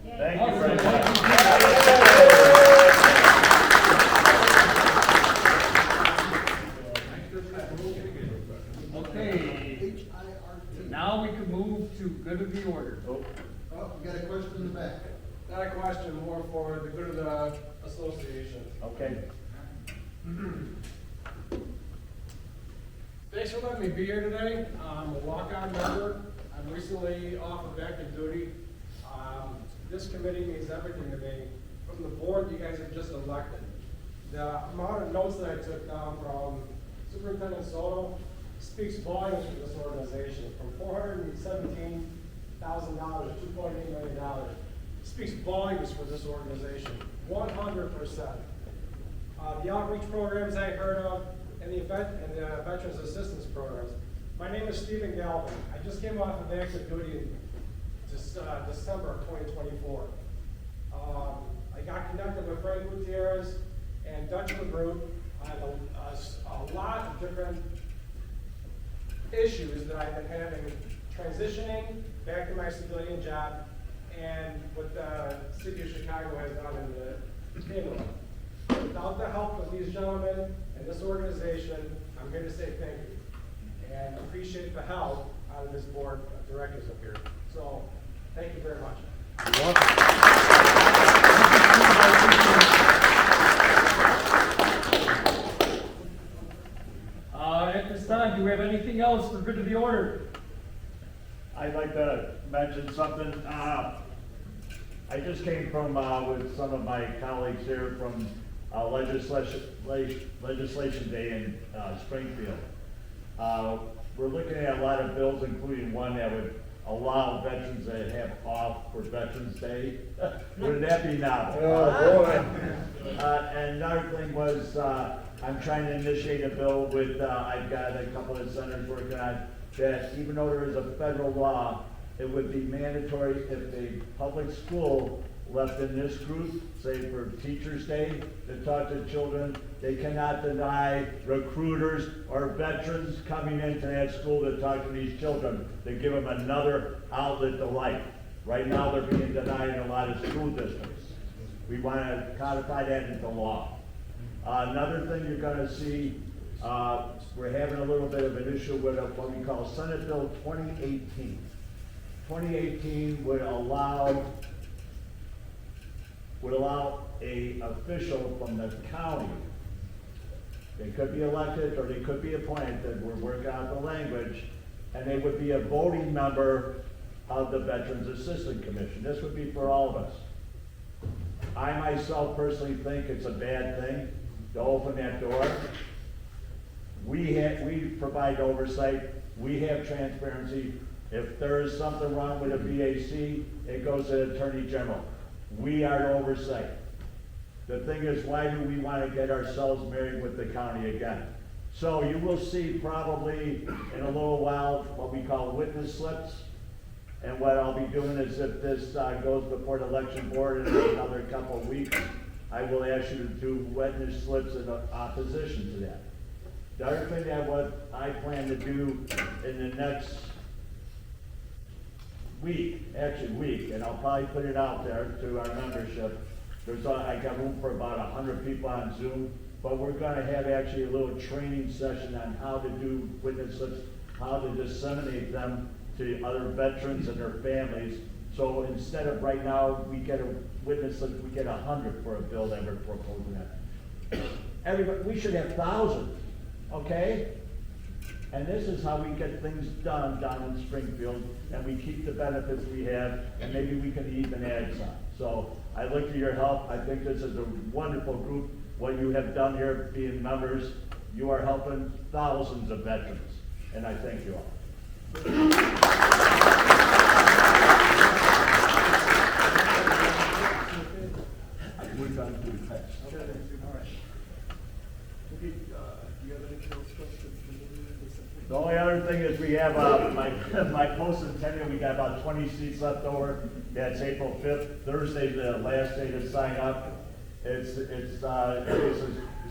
Thank you Awesome. very Thank much. Okay, now we can move to good of the order. Oh, Oh, we got a question in the back. Not a question, more for the good of the association. okay. Thanks for letting me be here today. I'm a walk-on member. I'm recently off of active duty. This committee means everything to me. From the board, you guys have just elected. The amount of notes that I took down from Superintendent Soto speaks volumes for this organization. From $417,000 to $2.8 million. speaks volumes for this organization, 100%. The outreach programs I heard of, and the Veterans Assistance programs. My name is Stephen Galvin. I just came off of active duty in December of 2024. I got connected with Frank Gutierrez and Dutch LeGroup on a lot of different issues that I've been having transitioning back to my civilian job and what the city of Chicago has done in the interim. Without the help of these gentlemen and this organization, I'm here to say thank you and appreciate the help out of this board of directors up here. So, thank you very much. You're welcome. At this time, do we have anything else for good of the order? I'd like to mention something. I just came from, with some of my colleagues here from legislation day in Springfield. We're looking at a lot of bills, including one that would allow veterans that have off for Veterans Day. Wouldn't that be novel? Oh, boy. And another thing was, I'm trying to initiate a bill with, I've got a couple of senators working on, that even though there is a federal law, it would be mandatory if a public school left in this group, say for Teachers Day, to talk to children, they cannot deny recruiters or veterans coming into that school to talk to these children, to give them another outlet to life. Right now, they're being denied in a lot of school districts. We want to codify that into law. Another thing you're going to see, we're having a little bit of an issue with what we call Senate Bill 2018. 2018 would allow a official from the county, they could be elected or they could be appointed, we're working out the language, and they would be a voting member of the Veterans Assistance Commission. This would be for all of us. I myself personally think it's a bad thing to open that door. We provide oversight, we have transparency. If there is something wrong with a VAC, it goes to the Attorney General. We are the oversight. The thing is, why do we want to get ourselves married with the county again? So you will see probably in a little while what we call witness slips. And what I'll be doing is if this goes before the election board in another couple of weeks, I will ask you to do witness slips in opposition to that. The other thing that what I plan to do in the next week, and I'll probably put it out there to our membership. I got room for about 100 people on Zoom, but we're gonna have actually a little training session on how to do witness slips, how to disseminate them to other veterans and their families. So instead of right now, we get a witness slip, we get 100 for a bill that we're proposing that. Everybody, we should have thousands, okay? And this is how we get things done down in Springfield, and we keep the benefits we have, and maybe we can even add some. So I look for your help. I think this is a wonderful group. What you have done here, being members, you are helping thousands of veterans, and I thank you all. We're done to the text. All right. Okay, do you have anything else for us to do? The only other thing is we have my post-centennial, we got about 20 seats left over. That's April 5th. Thursday's the last day to sign up. It's a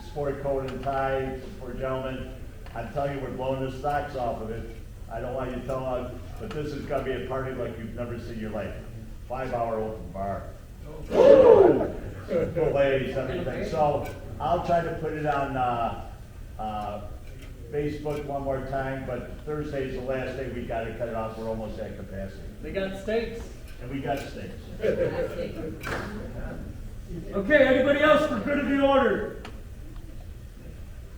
sport coat and tie for gentlemen. I'm telling you, we're blowing the stocks off of it. I don't want you to tell us, but this is going to be a party like you've never seen in your life. 5-hour open bar. Fillets, everything. So I'll try to put it on Facebook one more time, but Thursday's the last day. We got to cut it off. We're almost at capacity. They got steaks. And we got steaks. Okay, anybody else for good of the order?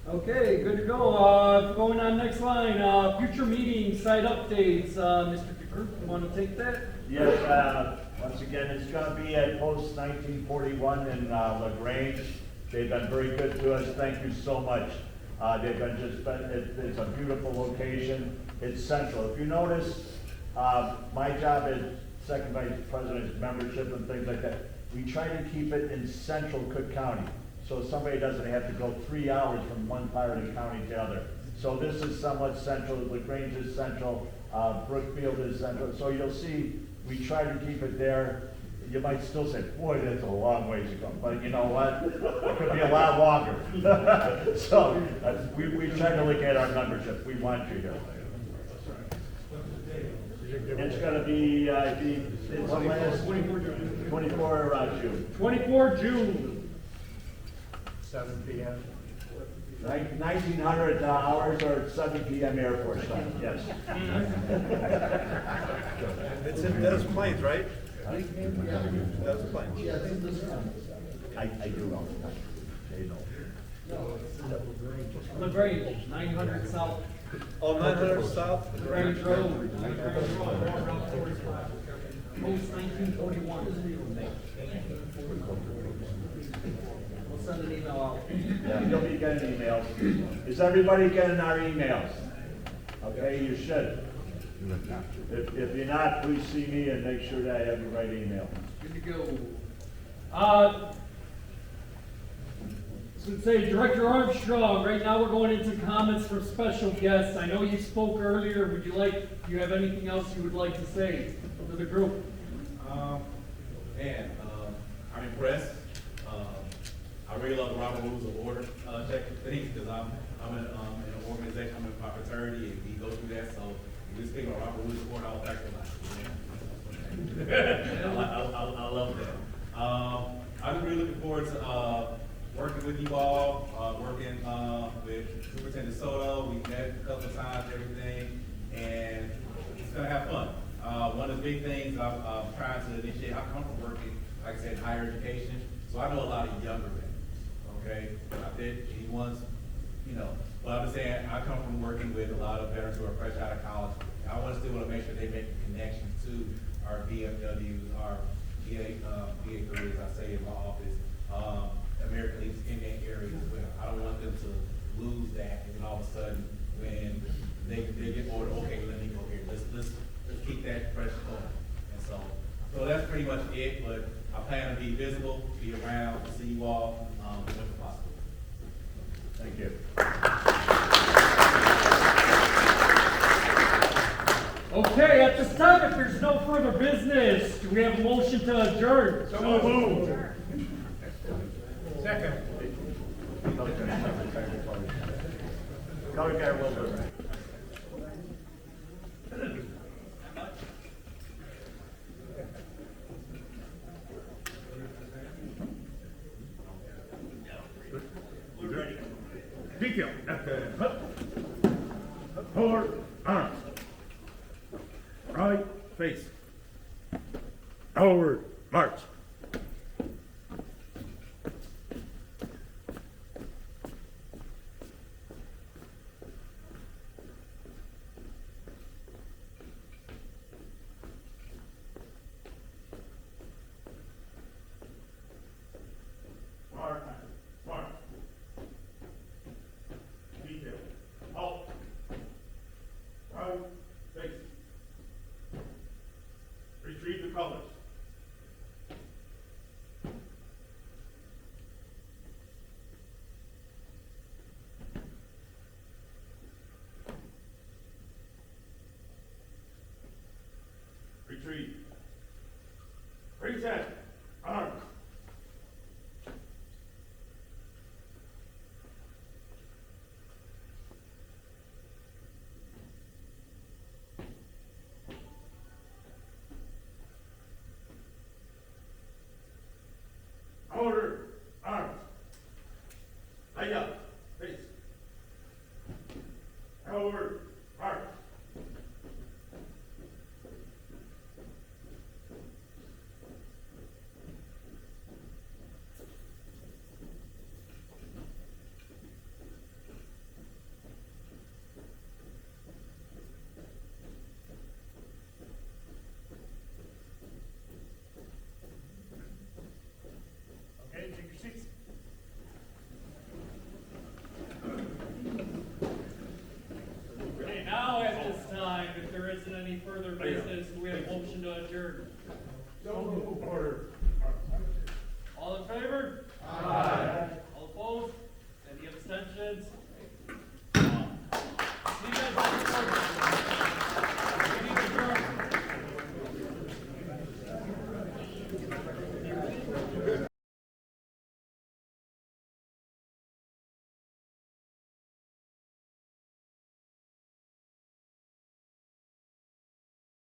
Okay, good to go. Going on next line, future meeting site updates. Mr. DeGroot, you want to take that? Yes, once again, it's going to be at Post 1941 in LaGrange. They've been very good to us. Thank you so much. They've been it's a beautiful location. It's central. If you notice, my job is second vice president's membership and things like that. We try to keep it in central Cook County, so somebody doesn't have to go 3 hours from one part of the county to the other. So this is somewhat central, LaGrange is central, Brookfield is central, so you'll see, we try to keep it there. You might still say, boy, that's a long ways to go, but you know what? It could be a lot longer. So, we try to look at our membership, we want you here. It's gonna be, it's the last 24 June. 24 June. 7 p.m. 1900 hours or 7 p.m. Air Force time, yes. It's in Des Plaines, right? Des Plaines. I do know. They know. LaGrange, 900 South. Oh, 900 South? LaGrange Road. Route 45. Post 1941. We'll send an email out. Yeah, you'll be getting emails. Is everybody getting our emails? Okay, you should. If you're not, please see me and make sure that I have the right email. Good to go. So say, Director Armstrong, right now we're going into comments from special guests. I know you spoke earlier. Do you have anything else you would like to say to the group? I'm impressed. I really love the Robert Rules of Order check things because I'm in an organization, I'm in my fraternity, and we go through that. So when we speak about Robert Rules of Order, I was actually like, I love that. I'm really looking forward to working with you all, working with Superintendent Soto. We've met a couple of times, everything, and it's gonna have fun. One of the big things I'm trying to initiate, I come from working, like I said, higher education, so I know a lot of younger men, okay? I did ones, but I'm just saying, I come from working with a lot of veterans who are fresh out of college. I still want to make sure they make a connection to our VFWs, our VA careers, I say in my office, American Legion in that area as well. I don't want them to lose that, and then all of a sudden, when they get bored, okay, let me go here. Let's keep that pressure going. And so that's pretty much it. But I plan to be visible, be around, see you all as much as possible. Thank you. Okay, at this time, if there's no further business, do we have a motion to adjourn? So moved. Second. Color guy will do it. Detail at the forward arm. Right face. Forward.